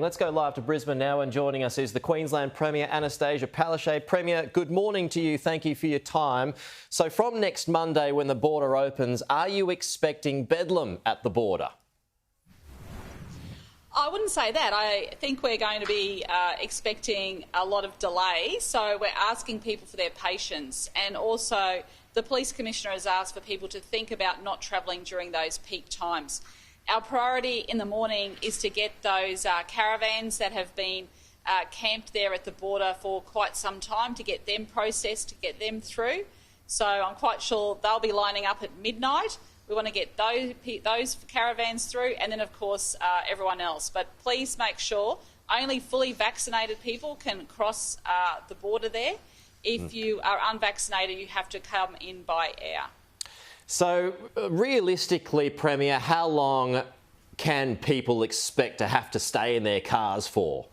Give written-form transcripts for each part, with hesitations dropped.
Let's go live to Brisbane now, and joining us is the Queensland Premier, Annastacia Palaszczuk. Premier, good morning to you. Thank you for your time. So from next Monday when the border opens, are you expecting bedlam at the border? I wouldn't say that. I think we're going to be expecting a lot of delay. So we're asking people for their patience, and also the Police Commissioner has asked for people to think about not travelling during those peak times. Our priority in the morning is to get those caravans that have been camped there at the border for quite some time, to get them processed, to get them through. So I'm quite sure they'll be lining up at midnight. We want to get those caravans through, and then, of course, everyone else. But please make sure only fully vaccinated people can cross the border there. If you are unvaccinated, you have to come in by air. So, realistically, Premier, how long can people expect to have to stay in their cars for?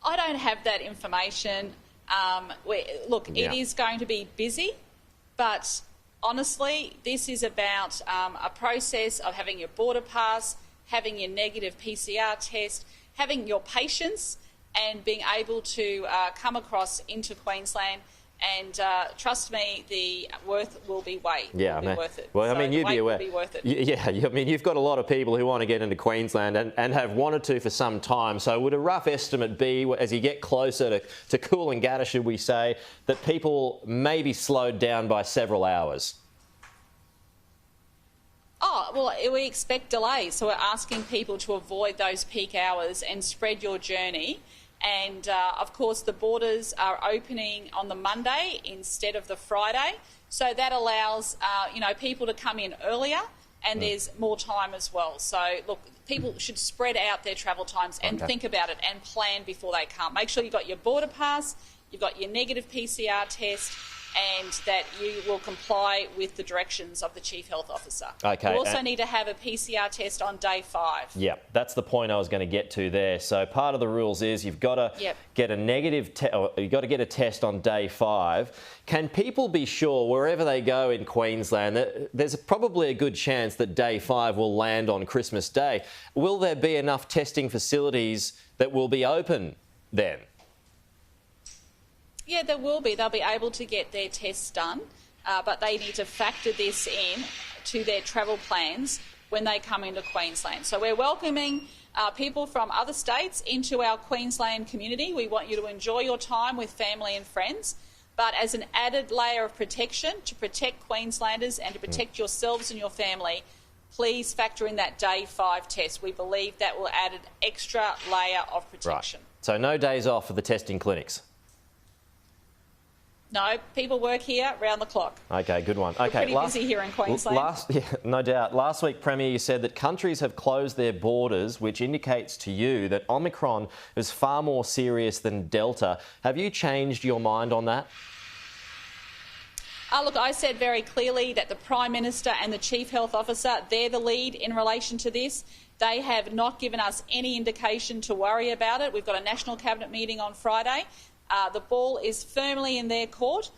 I don't have that information. It is going to be busy, but honestly, this is about a process of having your border pass, having your negative PCR test, having your patience, and being able to come across into Queensland. And trust me, the worth will be worth it. Well, so I mean, you'd be aware. Will be worth it. Yeah, I mean, you've got a lot of people who want to get into Queensland and have wanted to for some time. So would a rough estimate be, as you get closer to Coolangatta, should we say, that people may be slowed down by several hours? Oh, well, we expect delays. So we're asking people to avoid those peak hours and spread your journey. And, of course, the borders are opening on the Monday instead of the Friday. So that allows, people to come in earlier, and there's more time as well. So, look, people should spread out their travel times and think about it and plan before they come. Make sure you've got your border pass, you've got your negative PCR test, and that you will comply with the directions of the Chief Health Officer. Okay. You also need to have a PCR test on day 5. Yeah, that's the point I was going to get to there. So part of the rules is you've got to get a negative you've got to get a test on day 5. Can people be sure wherever they go in Queensland that there's probably a good chance that day 5 will land on Christmas Day? Will there be enough testing facilities that will be open then? Yeah, there will be. They'll be able to get their tests done, but they need to factor this in to their travel plans when they come into Queensland. So we're welcoming people from other states into our Queensland community. We want you to enjoy your time with family and friends, but as an added layer of protection to protect Queenslanders and to protect yourselves and your family, please factor in that day 5 test. We believe that will add an extra layer of protection. Right. So no days off for the testing clinics? No, people work here round the clock. Okay, good one. We're pretty busy here in Queensland. No doubt. Last week, Premier, you said that countries have closed their borders, which indicates to you that Omicron is far more serious than Delta. Have you changed your mind on that? Look, I said very clearly that the Prime Minister and the Chief Health Officer, they're the lead in relation to this. They have not given us any indication to worry about it. We've got a National Cabinet meeting on Friday. The ball is firmly in their court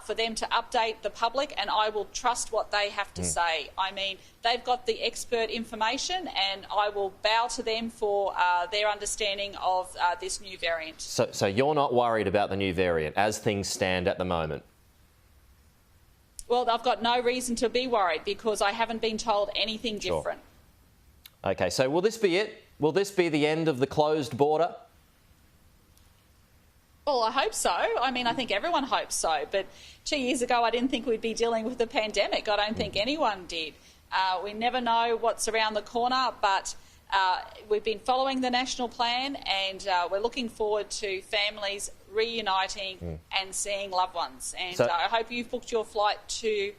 for them to update the public, and I will trust what they have to say. I mean, they've got the expert information, and I will bow to them for their understanding of this new variant. So you're not worried about the new variant as things stand at the moment? Well, I've got no reason to be worried because I haven't been told anything different. OK, so will this be it? Will this be the end of the closed border? Well, I hope so. I mean, I think everyone hopes so. But 2 years ago, I didn't think we'd be dealing with a pandemic. I don't think anyone did. We never know what's around the corner, but we've been following the national plan, and we're looking forward to families reuniting and seeing loved ones. And I hope you've booked your flight to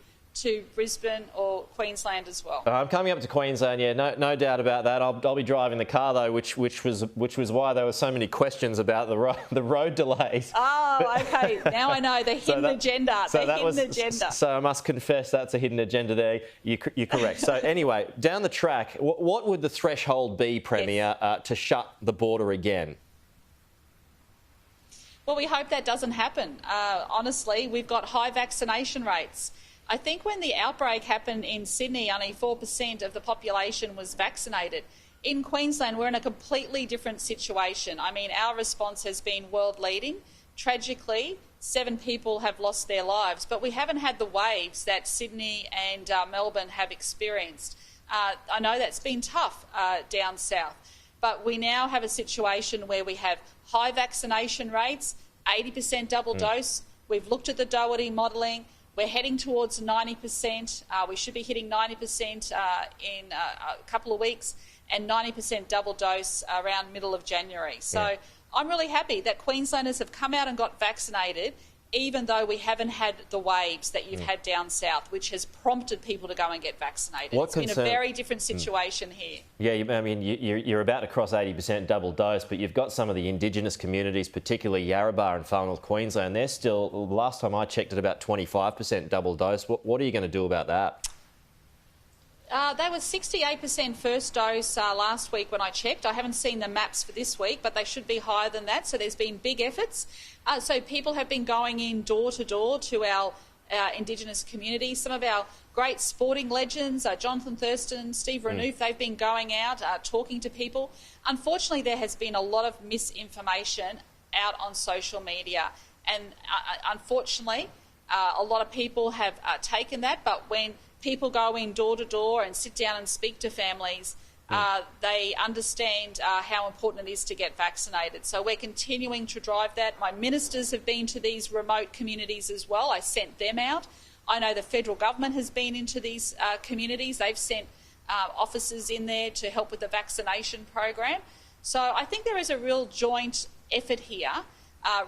Brisbane or Queensland as well. I'm coming up to Queensland, yeah, no doubt about that. I'll be driving the car though, which was why there were so many questions about the road delays. Oh, okay. Now I know the hidden agenda. So I must confess that's a hidden agenda there. You're correct. So anyway, down the track, what would the threshold be, Premier, to shut the border again? Well, we hope that doesn't happen. Honestly, we've got high vaccination rates. I think when the outbreak happened in Sydney, only 4% of the population was vaccinated. in Queensland, we're in a completely different situation. I mean, our response has been world-leading. Tragically, 7 people have lost their lives, but we haven't had the waves that Sydney and Melbourne have experienced. I know that's been tough down south, but we now have a situation where we have high vaccination rates, 80% double dose. We've looked at the Doherty modelling. We're heading towards 90%. We should be hitting 90% in a couple of weeks, and 90% double dose around middle of January. So I'm really happy that Queenslanders have come out and got vaccinated, even though we haven't had the waves that you've had down south, which has prompted people to go and get vaccinated. It's been a very different situation here. Yeah, I mean, you're about to cross 80% double dose, but you've got some of the Indigenous communities, particularly Yarrabah and Far North Queensland. They're still, last time I checked, at about 25% double dose. What are you going to do about that? They were 68% first dose last week when I checked. I haven't seen the maps for this week, but they should be higher than that. So there's been big efforts. So people have been going in door to door to our Indigenous communities. Some of our great sporting legends, Jonathan Thurston, Steve Renouf, they've been going out, talking to people. Unfortunately, there has been a lot of misinformation out on social media. And unfortunately, a lot of people have taken that, but when people go in door to door and sit down and speak to families, they understand how important it is to get vaccinated. So we're continuing to drive that. My ministers have been to these remote communities as well. I sent them out. I know the federal government has been into these communities. They've sent officers in there to help with the vaccination program. So I think there is a real joint effort here,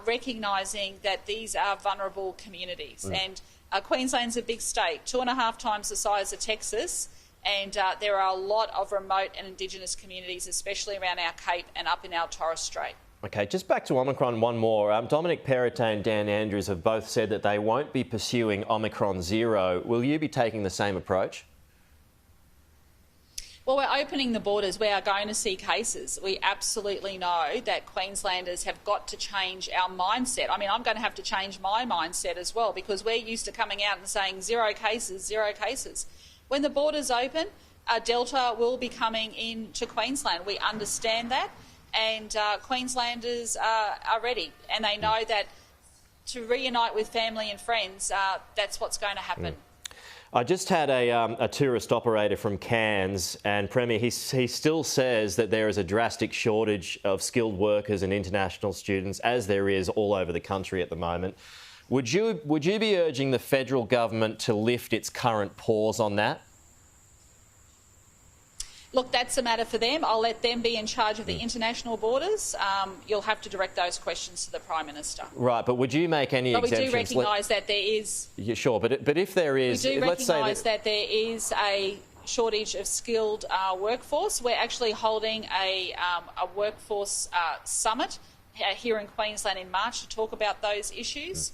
recognising that these are vulnerable communities. And Queensland's a big state, 2.5 times the size of Texas, and there are a lot of remote and Indigenous communities, especially around our Cape and up in our Torres Strait. Okay, just back to Omicron one more. Dominic Perrottet and Dan Andrews have both said that they won't be pursuing Omicron Zero. Will you be taking the same approach? Well, we're opening the borders. We are going to see cases. We absolutely know that Queenslanders have got to change our mindset. I mean, I'm going to have to change my mindset as well, because we're used to coming out and saying 0 cases, 0 cases. When the borders open, Delta will be coming into Queensland. We understand that, and Queenslanders are ready, and they know that to reunite with family and friends, that's what's going to happen. I just had a tourist operator from Cairns, and Premier, he still says that there is a drastic shortage of skilled workers and international students, as there is all over the country at the moment. Would you be urging the federal government to lift its current pause on that? Look, that's a matter for them. I'll let them be in charge of the international borders. You'll have to direct those questions to the Prime Minister. Right, but would you make any exemptions? But we do recognise that there is... Yeah, sure, but if there is... We do recognise that there is a shortage of skilled workforce. We're actually holding a workforce summit here in Queensland in March to talk about those issues.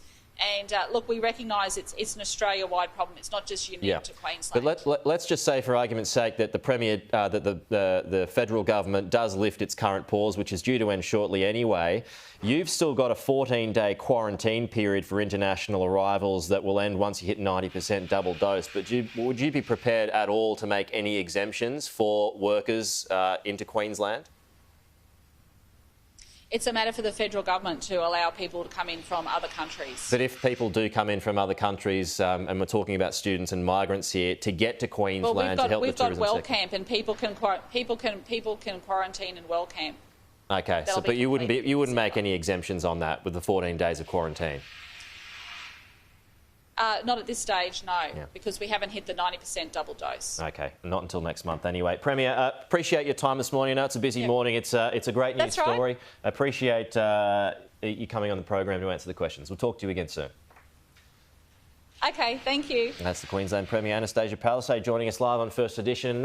And look, we recognise it's an Australia-wide problem. It's not just unique to Queensland. But let's just say, for argument's sake, that the Premier, that the federal government does lift its current pause, which is due to end shortly anyway. You've still got a 14-day quarantine period for international arrivals that will end once you hit 90% double dose. But would you be prepared at all to make any exemptions for workers into Queensland? It's a matter for the federal government to allow people to come in from other countries. But if people do come in from other countries, and we're talking about students and migrants here, to get to Queensland to help the tourism sector? We've got WellCamp, and people can quarantine in WellCamp. Okay, but you wouldn't make any exemptions on that with the 14 days of quarantine? Not at this stage, no, because we haven't hit the 90% double dose. Okay, not until next month anyway. Premier, appreciate your time this morning. I know it's a busy morning. It's a great news story. Appreciate you coming on the program to answer the questions. We'll talk to you again soon. Okay, thank you. That's the Queensland Premier, Annastacia Palaszczuk, joining us live on First Edition.